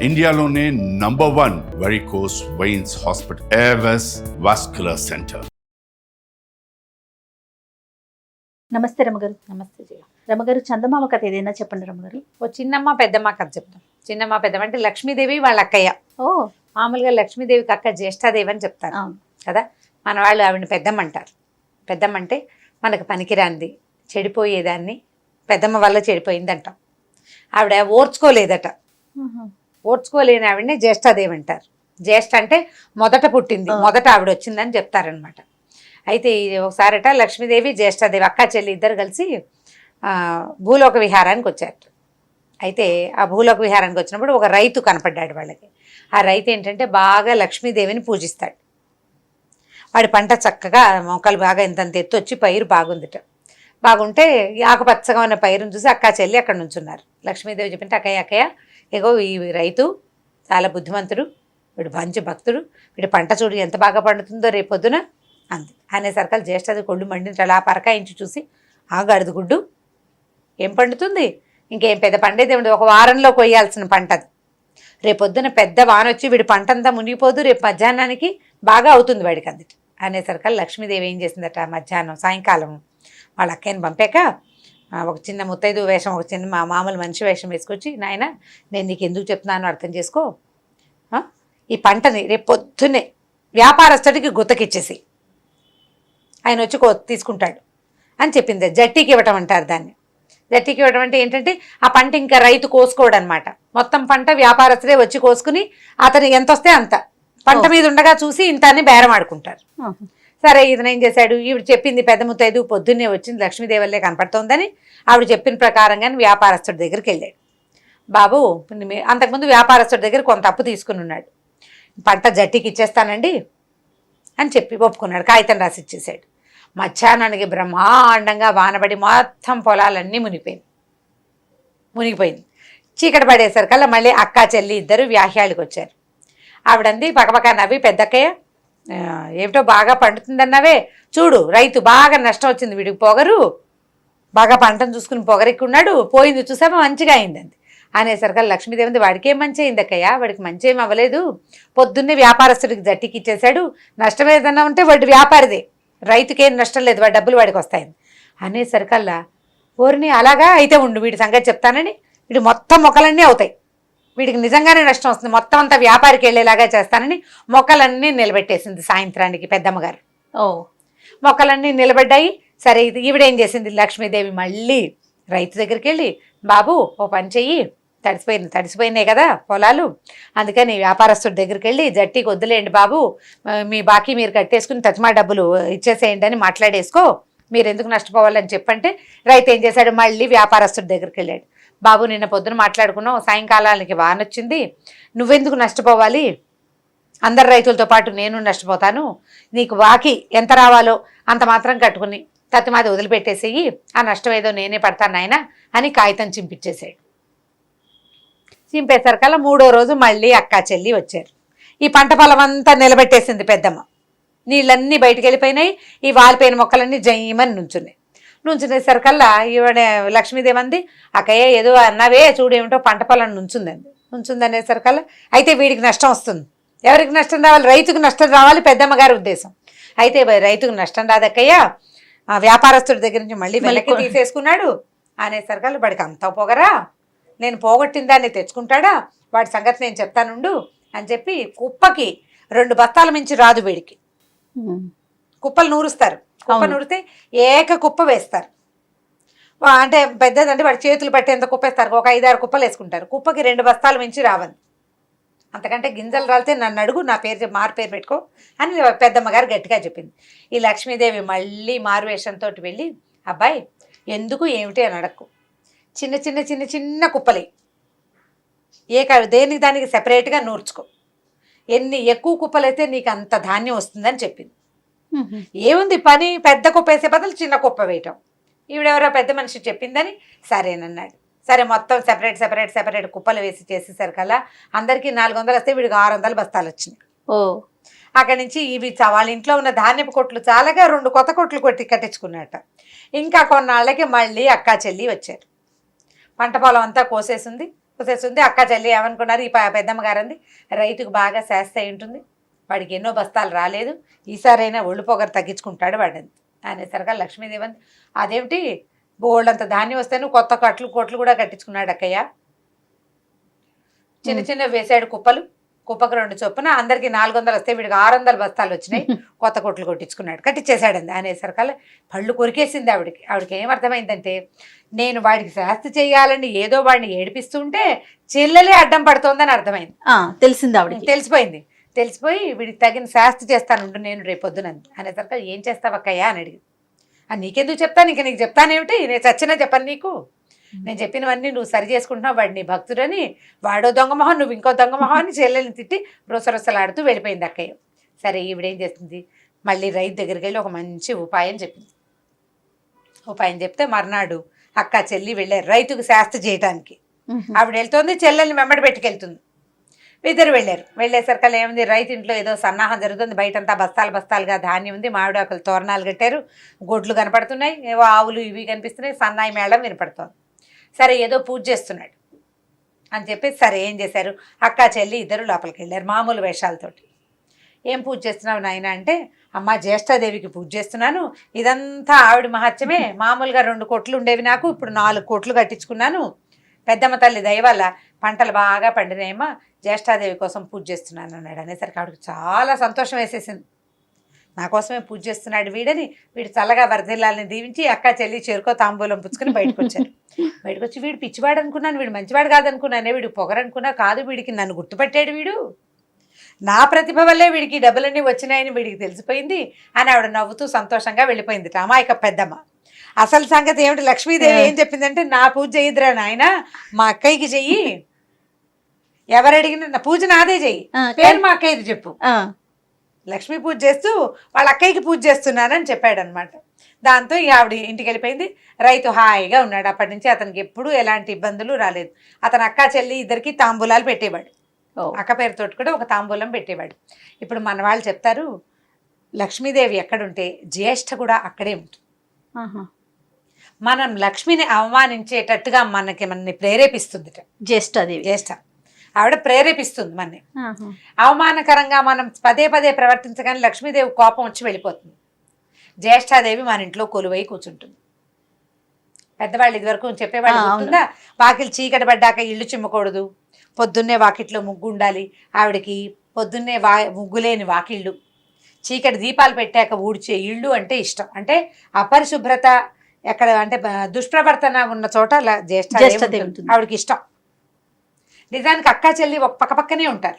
ఇండియాలోనే #1 varicose veins hospital Avis vascular centre. నమస్తే రమగారు. నమస్తే జయ. రమగారు, చందమామ కథ ఏదైనా చెప్పండి రమగారు. ఓ చిన్నమ్మ పెద్దమ్మ కథ చెప్తాం. చిన్నమ్మ పెద్దమ్మ అంటే లక్ష్మీదేవి వాళ్ళ అక్కయ్య. ఓ మామూలుగా లక్ష్మీదేవికి అక్క జ్యేష్ఠాదేవి అని చెప్తారు కదా. మన వాళ్ళు ఆవిడని పెద్దమ్మ అంటారు. పెద్దమ్మ అంటే మనకు పనికిరాంది, చెడిపోయేదాన్ని పెద్దమ్మ వల్ల చెడిపోయింది అంటాం. ఆవిడ ఓర్చుకోలేదట. ఓర్చుకోలేని ఆవిడని జ్యేష్ఠాదేవి అంటారు. జ్యేష్ఠ అంటే మొదట పుట్టింది, మొదట ఆవిడ వచ్చిందని చెప్తారనమాట. అయితే ఒకసారట లక్ష్మీదేవి జ్యేష్ఠాదేవి అక్క చెల్లి ఇద్దరు కలిసి భూలోక విహారానికి వచ్చారు. అయితే ఆ భూలోక విహారానికి వచ్చినప్పుడు ఒక రైతు కనపడ్డాడు వాళ్ళకి. ఆ రైతు ఏంటంటే బాగా లక్ష్మీదేవిని పూజిస్తాడు. వాడి పంట చక్కగా మొక్కలు బాగా ఇంతంత ఎత్తు వచ్చి పైరు బాగుందిట. బాగుంటే ఆకుపచ్చగా ఉన్న పైరుని చూసి అక్క చెల్లి అక్కడ నుంచున్నారు. లక్ష్మీదేవి చెప్పింటే అక్కయ్య ఇగో ఈ రైతు చాలా బుద్ధిమంతుడు, వీడు మంచి భక్తుడు, వీడి పంట చూడు ఎంత బాగా పండుతుందో రేపొద్దున అంది. అనేసరికి జ్యేష్ఠది కొళ్ళు మండింది. అలా పరకాయించి చూసి ఆ గడుదు గుడ్డు ఏం పండుతుంది, ఇంకేం పెద్ద పండేది ఏమిటి, ఒక వారంలో కొయ్యాల్సిన పంట అది. రేపొద్దున పెద్ద వాన వచ్చి వీడి పంట అంతా మునిగిపోదు, రేపు మధ్యాహ్నానికి బాగా అవుతుంది వాడికి అందుటి. అనేసరికి లక్ష్మీదేవి ఏం చేసిందట, మధ్యాహ్నం సాయంకాలం వాళ్ళ అక్కయ్యని పంపాక ఒక చిన్న ముత్తైదు వేషం, ఒక చిన్న మామూలు మనిషి వేషం వేసుకొచ్చి, నాయన నేను నీకు ఎందుకు చెప్తున్నానో అర్థం చేసుకో, ఈ పంటని రేపు పొద్దున్నే వ్యాపారస్తుడికి గుత్తకిచ్చేసి ఆయన వచ్చి తీసుకుంటాడు అని చెప్పింది. జట్టీకి ఇవ్వటం అంటారు దాన్ని. జట్టీకి ఇవ్వడం అంటే ఏంటంటే ఆ పంట ఇంకా రైతు కోసుకోవడం అనమాట. మొత్తం పంట వ్యాపారస్తుడే వచ్చి కోసుకుని అతను ఎంత వస్తే అంత పంట మీద ఉండగా చూసి ఇంత అని బేరం ఆడుకుంటారు. సరే ఇతను ఏం చేశాడు, ఈవిడ చెప్పింది పెద్ద ముత్తైదు పొద్దున్నే వచ్చింది లక్ష్మీదేవల్లే కనపడుతోందని ఆవిడ చెప్పిన ప్రకారంగానే వ్యాపారస్తుడి దగ్గరికి వెళ్ళాడు. బాబు అంతకుముందు వ్యాపారస్తుడి దగ్గర కొంత అప్పు తీసుకుని ఉన్నాడు, పంట జట్టీకి ఇచ్చేస్తానండి అని చెప్పి ఒప్పుకున్నాడు. కాగితం రాసి ఇచ్చేసాడు. మధ్యాహ్నానికి బ్రహ్మాండంగా వానబడి మొత్తం పొలాలన్నీ మునిగిపోయింది. చీకటి పడేసరికల్లా మళ్ళీ అక్క చెల్లి ఇద్దరు వ్యాహ్యాలకు వచ్చారు. ఆవిడంది పక్కపక్క నవ్వి, పెద్దక్కయ్య ఏమిటో బాగా పండుతుందన్నావే, చూడు రైతు బాగా నష్టం వచ్చింది, వీడికి పొగరు బాగా పంటను చూసుకుని పొగరెక్కున్నాడు, పోయింది చూసామా మంచిగా అయిందండి. అనేసరికి లక్ష్మీదేవి వాడికి ఏం మంచి అయింది అక్కయ్య, వాడికి మంచి ఏం అవ్వలేదు, పొద్దున్నే వ్యాపారస్తుడికి జట్టికి ఇచ్చేశాడు, నష్టం ఏదన్నా ఉంటే వాడి వ్యాపారిదే, రైతుకేం నష్టం లేదు, వాడి డబ్బులు వాడికి వస్తాయని. అనేసరికల్లా ఓరిని అలాగా అయితే ఉండు, వీడి సంగతి చెప్తానని వీడు మొత్తం మొక్కలన్నీ అవుతాయి, వీడికి నిజంగానే నష్టం వస్తుంది, మొత్తం అంతా వ్యాపారికి వెళ్ళేలాగా చేస్తానని మొక్కలన్నీ నిలబెట్టేసింది. సాయంత్రానికి పెద్దమ్మగారు మొక్కలన్నీ నిలబడ్డాయి. సరే ఈవిడేం చేసింది, లక్ష్మీదేవి మళ్ళీ రైతు దగ్గరికి వెళ్ళి, బాబు ఓ పని చెయ్యి, తడిసిపోయినాయి కదా పొలాలు, అందుకని వ్యాపారస్తుడి దగ్గరికి వెళ్ళి జట్టీకి వద్దులేండి బాబు, మీ బాకీ మీరు కట్టేసుకుని తజ్మా డబ్బులు ఇచ్చేసేయండి అని మాట్లాడేసుకో, మీరు ఎందుకు నష్టపోవాలని చెప్పంటే రైతు ఏం చేశాడు, మళ్ళీ వ్యాపారస్తుడి దగ్గరికి వెళ్ళాడు. బాబు నిన్న పొద్దున మాట్లాడుకున్నావు, సాయంకాలానికి వానొచ్చింది, నువ్వెందుకు నష్టపోవాలి, అందరు రైతులతో పాటు నేను నష్టపోతాను, నీకు బాకీ ఎంత రావాలో అంత మాత్రం కట్టుకుని తత్తిమాది వదిలిపెట్టేసేయి, ఆ నష్టం ఏదో నేనే పడతాను నాయన అని కాగితం చింపించేసాడు. చింపేసరికల్లా మూడో రోజు మళ్ళీ అక్క చెల్లి వచ్చారు. ఈ పంట పొలం అంతా నిలబెట్టేసింది పెద్దమ్మ, నీళ్ళన్నీ బయటికి వెళ్ళిపోయినాయి, ఈ వాలిపోయిన మొక్కలన్నీ జయ్యమని నుంచునేసరికల్లా ఈవిడ లక్ష్మీదేవి అంది, అక్కయ్య ఏదో అన్నావే చూడు ఏమిటో పంట పొలం నుంచుందనేసరికల్లా అయితే వీడికి నష్టం వస్తుంది, ఎవరికి నష్టం రావాలి, రైతుకు నష్టం రావాలి పెద్దమ్మగారి ఉద్దేశం. అయితే రైతుకు నష్టం రాదక్కయ్య, వ్యాపారస్తుడి దగ్గర నుంచి మళ్ళీ వెనక్కి తీసేసుకున్నాడు అనేసరికల్లా వాడికి అంతా పొగరా, నేను పోగొట్టిన దాన్ని తెచ్చుకుంటాడా, వాడి సంగతి నేను చెప్తానుండు అని చెప్పి కుప్పకి 2 బస్తాల మించి రాదు వీడికి. కుప్పలు నూరుస్తారు, కుప్ప నూరితే ఏక కుప్ప వేస్తారు, అంటే పెద్దదంటే వాడి చేతులు పట్టేంత కుప్ప వేస్తారు, ఒక 5-6 కుప్పలు వేసుకుంటారు, కుప్పకి 2 బస్తాల మించి రావండి, అంతకంటే గింజలు రాలితే నన్ను అడుగు, నా పేరు మారు పేరు పెట్టుకో అని పెద్దమ్మగారు గట్టిగా చెప్పింది. ఈ లక్ష్మీదేవి మళ్ళీ మారువేషంతో వెళ్ళి, అబ్బాయి ఎందుకు ఏమిటి అని అడక్కు, చిన్న చిన్న చిన్న చిన్న కుప్పలే దేనికి దానికి సెపరేట్గా నూర్చుకో, ఎన్ని ఎక్కువ కుప్పలైతే నీకు అంత ధాన్యం వస్తుందని చెప్పింది. ఏముంది పని, పెద్ద కుప్ప వేసే బదులు చిన్న కుప్ప వేయటం, ఈవిడెవరో పెద్ద మనిషి చెప్పిందని సరేనన్నాడు. సరే మొత్తం సెపరేట్ కుప్పలు వేసి చేసేసరికల్లా అందరికీ 400 వస్తే వీడికి 600 బస్తాలు వచ్చినాయి. అక్కడి నుంచి ఇవి వాళ్ళ ఇంట్లో ఉన్న ధాన్యపు కొట్లు చాలాగా 2 కొత్త కొట్లు కట్టించుకున్నట్ట. ఇంకా కొన్నాళ్ళకి మళ్ళీ అక్కా చెల్లి వచ్చారు. పంట పొలం అంతా కోసేసింది, వచ్చేస్తుంది. అక్క చెల్లి ఏమనుకున్నారు, ఈ పెద్దమ్మ గారంది రైతుకు బాగా శాస్తి అయి ఉంటుంది, వాడికి ఎన్నో బస్తాలు రాలేదు, ఈసారైనా ఒళ్ళు పొగరు తగ్గించుకుంటాడు వాడని అనేసరిగా లక్ష్మీదేవి అంది, అదేమిటి బోల్డంత ధాన్యం వస్తే నువ్వు కొత్త కొట్లు కూడా కట్టించుకున్నాడు అక్కయ్య. చిన్న చిన్న వేసాడు కుప్పకు 2 చొప్పున, అందరికి 400 వస్తే వీడికి 600 బస్తాలు వచ్చినాయి, కొత్త కొట్లు కట్టించేశాడండి అనేసరికల్లా పళ్ళు కొరికేసింది ఆవిడకి ఏమర్థమైందంటే, నేను వాడికి శాస్తి చేయాలని ఏదో వాడిని ఏడిపిస్తుంటే చెల్లెలే అడ్డం పడుతోందని అర్థమైంది. తెలిసింది ఆవిడకి, తెలిసిపోయి వీడికి తగిన శాస్తి చేస్తానుండు నేను రేపొద్దున అనేసరికి ఏం చేస్తావు అక్కయ్యా అని అడిగింది. నీకెందుకు చెప్తాను, ఇంక నీకు చెప్తానేమిటి, నేను చచ్చినా చెప్పను నీకు, నేను చెప్పినవన్నీ నువ్వు సరి చేసుకుంటున్నావు, వాడు నీ భక్తుడని, వాడో దొంగమొహం నువ్వు ఇంకో దొంగమొహం అని చెల్లెల్ని తిట్టి రొసరొసలాడుతూ వెళ్ళిపోయింది అక్కయ్య. సరే ఈవిడేం చేస్తుంది, మళ్ళీ రైతు దగ్గరికి వెళ్ళి ఒక మంచి ఉపాయం చెప్పింది. ఉపాయం చెప్తే మర్నాడు అక్క చెల్లి వెళ్ళారు రైతుకు శాస్తి చేయడానికి. ఆవిడ వెళ్తుంది, చెల్లెల్ని వెంబడి పెట్టుకెళ్తుంది. ఇద్దరు వెళ్ళేసరికి ఏముంది, రైతు ఇంట్లో ఏదో సన్నాహం జరుగుతుంది, బయటంతా బస్తాలుగా ధాన్యం ఉంది, మామిడాకులు తోరణాలు కట్టారు, గొడ్లు కనపడుతున్నాయి, ఏవో ఆవులు ఇవి కనిపిస్తున్నాయి, సన్నాయి మేళం వినపడుతోంది. సరే ఏదో పూజ చేస్తున్నాడు అని చెప్పి సరే ఏం చేశారు, అక్క చెల్లి ఇద్దరు లోపలికి వెళ్ళారు మామూలు వేషాలతోటి. ఏం పూజ చేస్తున్నావు నాయన అంటే, అమ్మ జ్యేష్ఠాదేవికి పూజ చేస్తున్నాను, ఇదంతా ఆవిడ మహత్యమే, మామూలుగా 2 కొట్లు ఉండేవి నాకు, ఇప్పుడు 4 కొట్లు కట్టించుకున్నాను, పెద్దమ్మ తల్లి దయ వల్ల పంటలు బాగా పండినాయమ్మా, జ్యేష్ఠాదేవి కోసం పూజ చేస్తున్నాను అన్నాడు. అనేసరికి ఆవిడకి చాలా సంతోషం వేసేసింది, నా కోసమే పూజ చేస్తున్నాడు వీడని. వీడు చల్లగా వరదిల్లాలని దీవించి అక్క చెల్లి చేరుకో తాంబూలం పుచ్చుకొని బయటకు వచ్చారు. బయటకు వచ్చి వీడు పిచ్చివాడు అనుకున్నాను, వీడు మంచివాడు కాదనుకున్నానే, వీడు పొగరనుకున్నా, కాదు వీడికి నన్ను గుర్తుపట్టాడు, వీడు నా ప్రతిభ వల్లే వీడికి డబ్బులన్నీ వచ్చినాయని వీడికి తెలిసిపోయింది అని ఆవిడ నవ్వుతూ సంతోషంగా వెళ్ళిపోయింది. అమాయక పెద్దమ్మ. అసలు సంగతి ఏమిటి, లక్ష్మీదేవి ఏం చెప్పిందంటే, నా పూజ చెయ్యిద్రా నాయన, మా అక్కయ్యకి చెయ్యి, ఎవరు అడిగిన నా పూజ నాదే చెయ్యి, పేరు మా అక్కయ్యది చెప్పు. లక్ష్మీ పూజ చేస్తూ వాళ్ళ అక్కయ్యకి పూజ చేస్తున్నానని చెప్పాడనమాట. దాంతో ఇక ఆవిడ ఇంటికి వెళ్ళిపోయింది. రైతు హాయిగా ఉన్నాడు. అప్పటి నుంచి అతనికి ఎప్పుడూ ఎలాంటి ఇబ్బందులు రాలేదు. అతను అక్క చెల్లి ఇద్దరికి తాంబూలాలు పెట్టేవాడు, అక్క పేరుతో కూడా ఒక తాంబూలం పెట్టేవాడు. ఇప్పుడు మన వాళ్ళు చెప్తారు, లక్ష్మీదేవి ఎక్కడుంటే జ్యేష్ఠ కూడా అక్కడే ఉంటుంది. మనం లక్ష్మిని అవమానించేటట్టుగా మనల్ని ప్రేరేపిస్తుంది జ్యేష్ఠ. ఆవిడ ప్రేరేపిస్తుంది మనని. అవమానకరంగా మనం పదే ప్రవర్తించగానే లక్ష్మీదేవి కోపం వచ్చి వెళ్ళిపోతుంది. జ్యేష్ఠాదేవి మన ఇంట్లో కొలువై కూర్చుంటుంది. పెద్దవాళ్ళు ఇదివరకు చెప్పేవాళ్ళు గుర్తుందా, వాకిలి చీకటి పడ్డాక ఇల్లు చిమ్మకూడదు, పొద్దున్నే వాకిట్లో ముగ్గు ఉండాలి. ఆవిడకి పొద్దున్నే ముగ్గులేని వాకిళ్ళు, చీకటి దీపాలు పెట్టాక ఊడ్చే ఇళ్ళు అంటే ఇష్టం. అంటే అపరిశుభ్రత ఎక్కడ అంటే దుష్ప్రవర్తన ఉన్న చోట జ్యేష్ఠాదేవి ఆవిడకి ఇష్టం. నిజానికి అక్క చెల్లి ఒక పక్కనే ఉంటారు.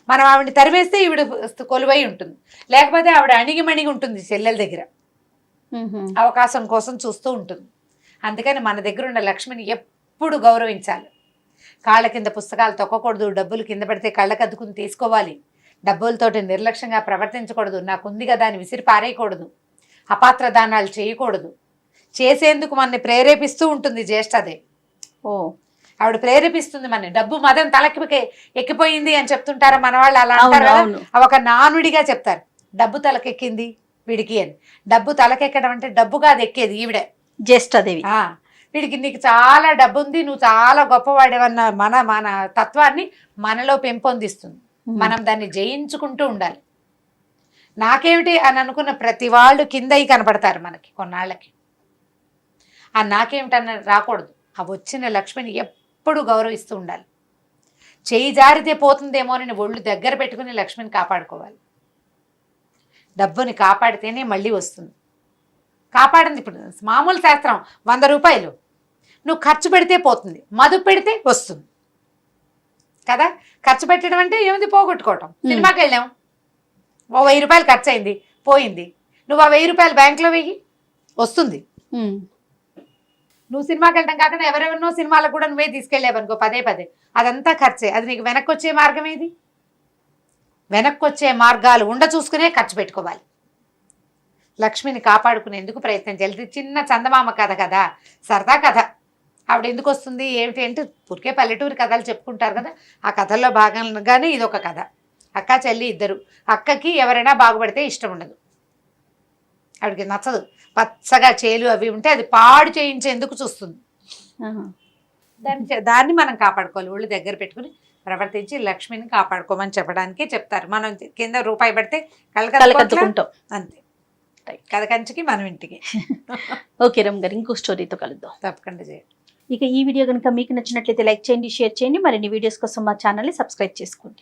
మనం ఆవిడని తరివేస్తే ఈవిడ కొలువై ఉంటుంది, లేకపోతే ఆవిడ అణిగిమణిగి ఉంటుంది చెల్లెల దగ్గర, అవకాశం కోసం చూస్తూ ఉంటుంది. అందుకని మన దగ్గర ఉన్న లక్ష్మిని ఎప్పుడు గౌరవించాలి. కాళ్ళ కింద పుస్తకాలు తొక్కకూడదు, డబ్బులు కింద పడితే కళ్ళకు అద్దుకుని తీసుకోవాలి, డబ్బులతోటి నిర్లక్ష్యంగా ప్రవర్తించకూడదు, నాకుంది కదా అని విసిరి పారేయకూడదు, అపాత్ర దానాలు చేయకూడదు. చేసేందుకు మనని ప్రేరేపిస్తూ ఉంటుంది జ్యేష్ఠాదేవి. ఆవిడ ప్రేరేపిస్తుంది మనని. డబ్బు మదం తలకి ఎక్కిపోయింది అని చెప్తుంటారా మన వాళ్ళు, అలా అంటారు కదా, ఒక నానుడిగా చెప్తారు, డబ్బు తలకెక్కింది వీడికి అని. డబ్బు తలకెక్కడం అంటే డబ్బు కాదు ఎక్కేది, ఈవిడే జ్యేష్ఠాదేవి. వీడికి నీకు చాలా డబ్బు ఉంది, నువ్వు చాలా గొప్పవాడేవన్న మన తత్వాన్ని మనలో పెంపొందిస్తుంది. మనం దాన్ని జయించుకుంటూ ఉండాలి. నాకేమిటి అని అనుకున్న ప్రతి వాళ్ళు కిందయి కనపడతారు మనకి కొన్నాళ్ళకి. ఆ నాకేమిటన్న రాకూడదు. ఆ వచ్చిన లక్ష్మిని ఎప్పుడు గౌరవిస్తూ ఉండాలి. చేయి జారితే పోతుందేమో అని ఒళ్ళు దగ్గర పెట్టుకుని లక్ష్మిని కాపాడుకోవాలి. డబ్బుని కాపాడితేనే మళ్ళీ వస్తుంది. కాపాడింది ఇప్పుడు మామూలు శాస్త్రం, 100 రూపాయలు నువ్వు ఖర్చు పెడితే పోతుంది, మదుపు పెడితే వస్తుంది కదా. ఖర్చు పెట్టడం అంటే ఏమిది, పోగొట్టుకోవటం. సినిమాకి వెళ్ళాం, ఓ 1000 రూపాయలు ఖర్చు అయింది, పోయింది. నువ్వు ఆ 1000 రూపాయలు బ్యాంకులో వెయ్యి, వస్తుంది. నువ్వు సినిమాకి వెళ్ళడం కాకుండా ఎవరెవరినో సినిమాలకు కూడా నువ్వే తీసుకెళ్ళావనుకో పదే అదంతా ఖర్చే. అది నీకు వెనక్కి వచ్చే మార్గం ఏది? వెనక్కి వచ్చే మార్గాలు చూసుకునే ఖర్చు పెట్టుకోవాలి. లక్ష్మిని కాపాడుకునేందుకు ప్రయత్నం చేయాలి. చిన్న చందమామ కథ కదా, సరదా కథ. ఆవిడ ఎందుకు వస్తుంది ఏమిటి అంటే, ఊరికే పల్లెటూరి కథలు చెప్పుకుంటారు కదా, ఆ కథల్లో భాగంగానే ఇది ఒక కథ. అక్క చెల్లి ఇద్దరు. అక్కకి ఎవరైనా బాగుపడితే ఇష్టం ఉండదు, ఆవిడకి నచ్చదు. పచ్చగా చేలు అవి ఉంటే అది పాడు చేయించేందుకు చూస్తుంది. దాన్ని మనం కాపాడుకోవాలి, ఒళ్ళు దగ్గర పెట్టుకుని ప్రవర్తించి లక్ష్మిని కాపాడుకోమని చెప్పడానికే చెప్తారు. మనం కింద రూపాయి పడితే కలకత్తుకుంటాం కలకత్తుకుంటాం. అంతే, కథ కంచికి మనం ఇంటికి. ఓకే రమ్ గారు, ఇంకో స్టోరీతో కలుద్దాం. తప్పకుండా చేయండి. ఇక ఈ వీడియో కనుక మీకు నచ్చినట్లయితే లైక్ చేయండి, షేర్ చేయండి. మరిన్ని వీడియోస్ కోసం మా ఛానల్ని సబ్స్క్రైబ్ చేసుకోండి.